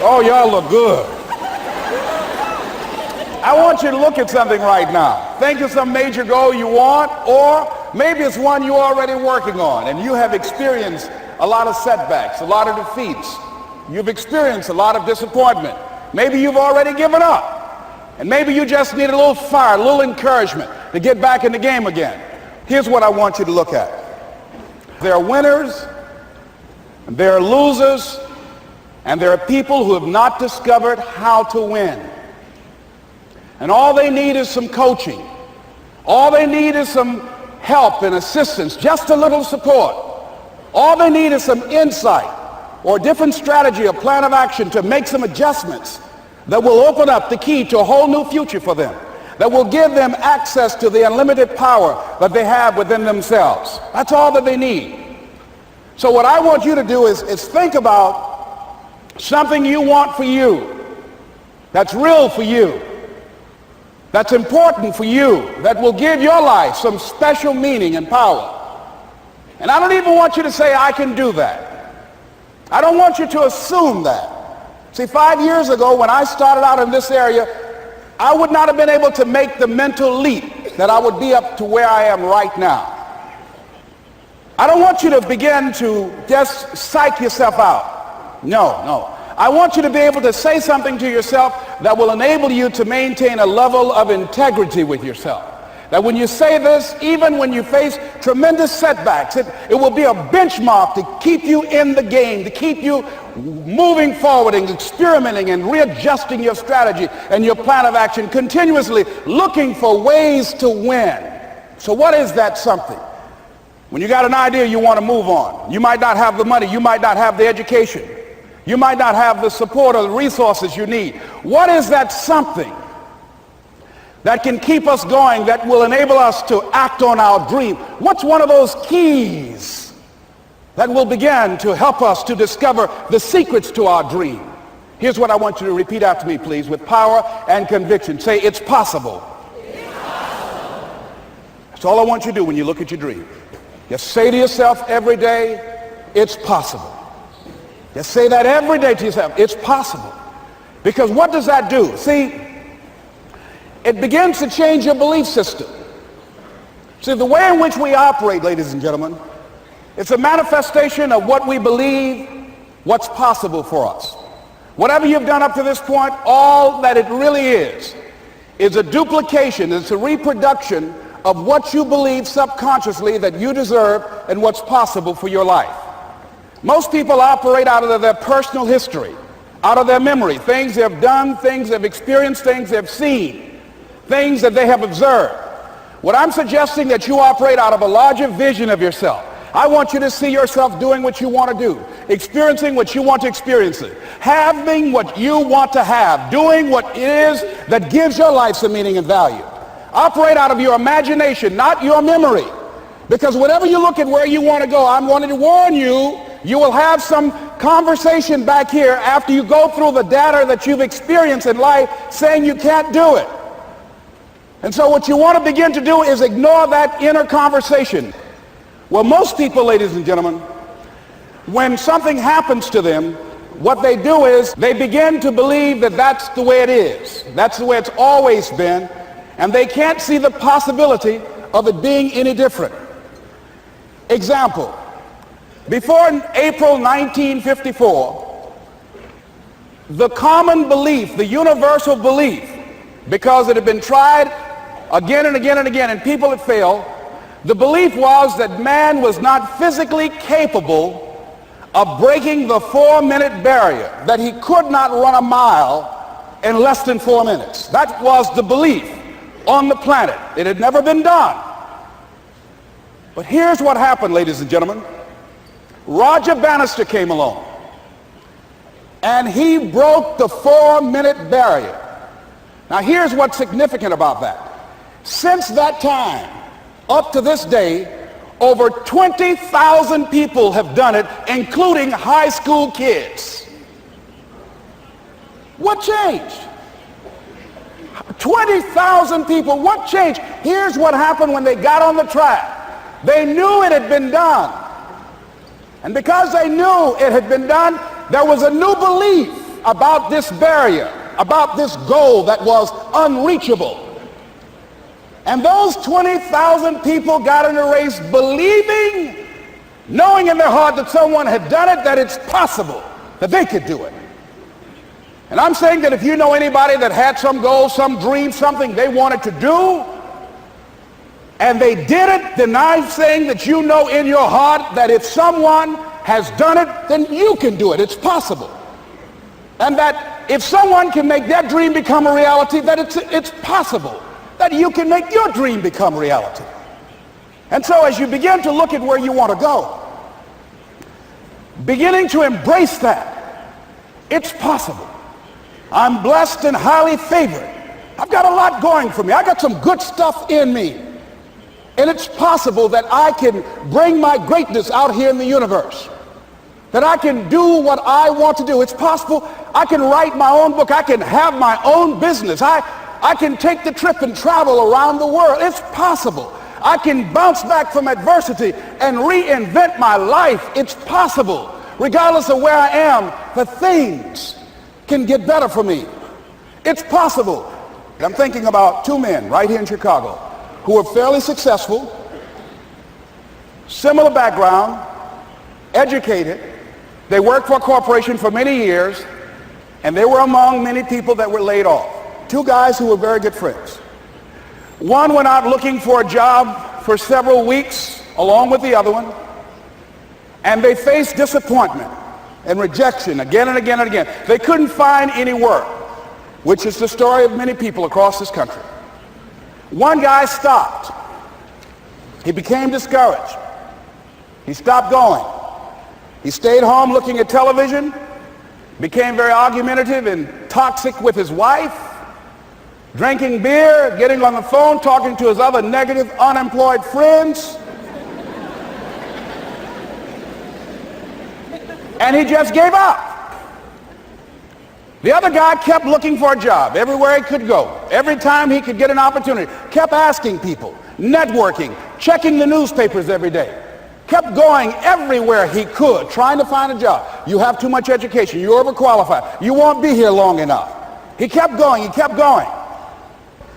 Oh, y'all look good. I want you to look at something right now. Think of some major goal you want, or maybe it's one you're already working on and you have experienced a lot of setbacks, a lot of defeats. You've experienced a lot of disappointment. Maybe you've already given up. And maybe you just need a little fire, a little encouragement to get back in the game again. Here's what I want you to look at. There are winners, and there are losers, and there are people who have not discovered how to win. And all they need is some coaching. All they need is some help and assistance, just a little support. All they need is some insight or a different strategy, a plan of action to make some adjustments that will open up the key to a whole new future for them, that will give them access to the unlimited power that they have within themselves. That's all that they need. So what I want you to do is think about something you want for you, that's real for you, that's important for you, that will give your life some special meaning and power. And I don't even want you to say, I can do that. I don't want you to assume that. See, 5 years ago when I started out in this area, I would not have been able to make the mental leap that I would be up to where I am right now. I don't want you to begin to just psych yourself out. No. I want you to be able to say something to yourself that will enable you to maintain a level of integrity with yourself. That when you say this, even when you face tremendous setbacks, it will be a benchmark to keep you in the game, to keep you moving forward and experimenting and readjusting your strategy and your plan of action, continuously looking for ways to win. So what is that something? When you got an idea you want to move on, you might not have the money, you might not have the education, you might not have the support or the resources you need. What is that something that can keep us going, that will enable us to act on our dream? What's one of those keys that will begin to help us to discover the secrets to our dream? Here's what I want you to repeat after me, please, with power and conviction. Say, it's possible. It's possible. That's all I want you to do when you look at your dream. Just say to yourself every day, it's possible. Just say that every day to yourself, it's possible. Because what does that do? See, it begins to change your belief system. See, the way in which we operate, ladies and gentlemen, it's a manifestation of what we believe, what's possible for us. Whatever you've done up to this point, all that it really is a duplication, it's a reproduction of what you believe subconsciously that you deserve and what's possible for your life. Most people operate out of their personal history, out of their memory, things they've done, things they've experienced, things they've seen, things that they have observed. What I'm suggesting that you operate out of a larger vision of yourself. I want you to see yourself doing what you want to do, experiencing what you want to experience, having what you want to have, doing what it is that gives your life some meaning and value. Operate out of your imagination, not your memory. Because whenever you look at where you want to go, I'm wanting to warn you, you will have some conversation back here after you go through the data that you've experienced in life saying you can't do it. And so what you want to begin to do is ignore that inner conversation. Well, most people, ladies and gentlemen, when something happens to them, what they do is they begin to believe that that's the way it is. That's the way it's always been. And they can't see the possibility of it being any different. Example, before April 1954, the common belief, the universal belief, because it had been tried again and again and again and people had failed, the belief was that man was not physically capable of breaking the 4-minute barrier, that he could not run a mile in less than 4 minutes. That was the belief on the planet. It had never been done. But here's what happened, ladies and gentlemen. Roger Bannister came along, and he broke the 4-minute barrier. Now here's what's significant about that. Since that time, up to this day, over 20,000 people have done it, including high school kids. What changed? 20,000 people, what changed? Here's what happened when they got on the track. They knew it had been done. And because they knew it had been done, there was a new belief about this barrier, about this goal that was unreachable. And those 20,000 people got in a race believing, knowing in their heart that someone had done it, that it's possible, that they could do it. And I'm saying that if you know anybody that had some goal, some dream, something they wanted to do, and they did it, then I'm saying that you know in your heart that if someone has done it, then you can do it. It's possible. And that if someone can make their dream become a reality, that it's possible that you can make your dream become reality. And so as you begin to look at where you want to go, beginning to embrace that, it's possible. I'm blessed and highly favored. I've got a lot going for me. I got some good stuff in me. And it's possible that I can bring my greatness out here in the universe. That I can do what I want to do. It's possible I can write my own book. I can have my own business. I can take the trip and travel around the world. It's possible. I can bounce back from adversity and reinvent my life. It's possible. Regardless of where I am, the things can get better for me. It's possible. And I'm thinking about two men right here in Chicago who are fairly successful, similar background, educated. They worked for a corporation for many years, and they were among many people that were laid off. Two guys who were very good friends. One went out looking for a job for several weeks along with the other one, and they faced disappointment and rejection again and again and again. They couldn't find any work, which is the story of many people across this country. One guy stopped. He became discouraged. He stopped going. He stayed home looking at television, became very argumentative and toxic with his wife, drinking beer, getting on the phone, talking to his other negative, unemployed friends. And he just gave up. The other guy kept looking for a job everywhere he could go. Every time he could get an opportunity, kept asking people, networking, checking the newspapers every day. Kept going everywhere he could, trying to find a job. You have too much education. You're overqualified. You won't be here long enough. He kept going. He kept going.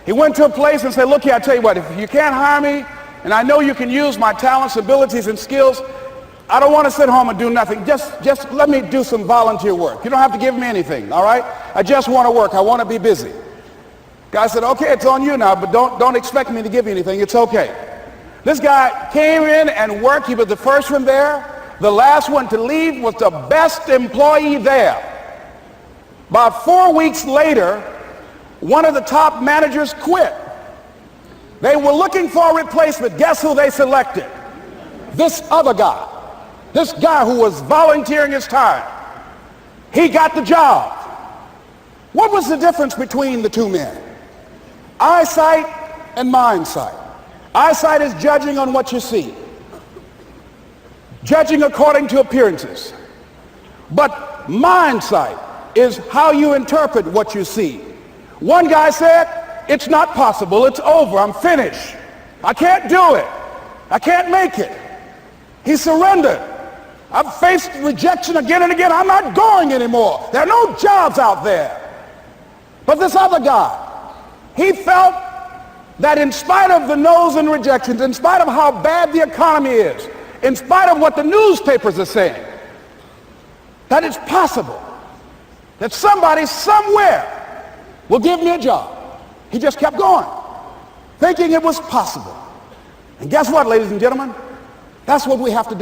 He went to a place and said, look here, I tell you what, if you can't hire me, and I know you can use my talents, abilities, and skills, I don't want to sit home and do nothing. Just let me do some volunteer work. You don't have to give me anything, all right? I just want to work. I want to be busy. Guy said, okay, it's on you now, but don't expect me to give you anything. It's okay. This guy came in and worked. He was the first one there. The last one to leave was the best employee there. About 4 weeks later, one of the top managers quit. They were looking for a replacement. Guess who they selected? This other guy. This guy who was volunteering his time. He got the job. What was the difference between the two men? Eyesight and mindsight. Eyesight is judging on what you see, judging according to appearances. But mindsight is how you interpret what you see. One guy said, it's not possible, it's over, I'm finished. I can't do it. I can't make it. He surrendered. I've faced rejection again and again. I'm not going anymore. There are no jobs out there. But this other guy, he felt that in spite of the no's and rejections, in spite of how bad the economy is, in spite of what the newspapers are saying, that it's possible that somebody somewhere will give me a job. He just kept going, thinking it was possible. And guess what, ladies and gentlemen? That's what we have to do.